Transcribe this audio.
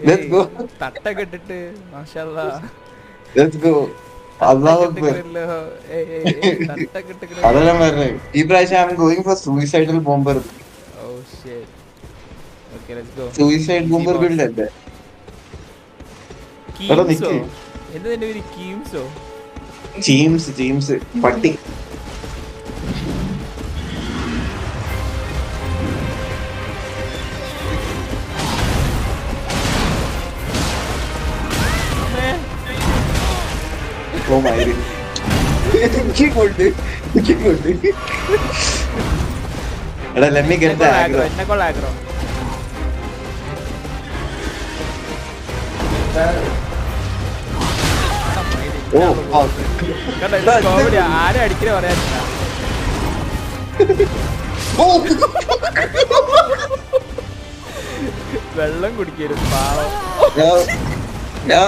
Let's go. തട്ടൊക്കെ ഇട്ടിട്ട് മാഷാല്ലാ. Let's go. Allahu Akbar. തട്ടൊക്കെ ഇട്ടിട്ട്. അതെല്ലാം പറഞ്ഞത് ഈ പ്രാവശ്യം I'm going for suicidal bomber. Oh shit. Okay, let's go. Suicide bomber build അല്ലേ? എടാ നിക്ക്. എന്താ നിന്റെ പേര് കീംസോ? ജീംസ് പട്ടി. Oh my god. എടാ let me get the aggro. എന്നെ കൊള്ള ആഗ്രഹം. ആരും അടിക്കണ പറയാനില്ല. വെള്ളം കുടിക്കരുത് പാവം. ഞാൻ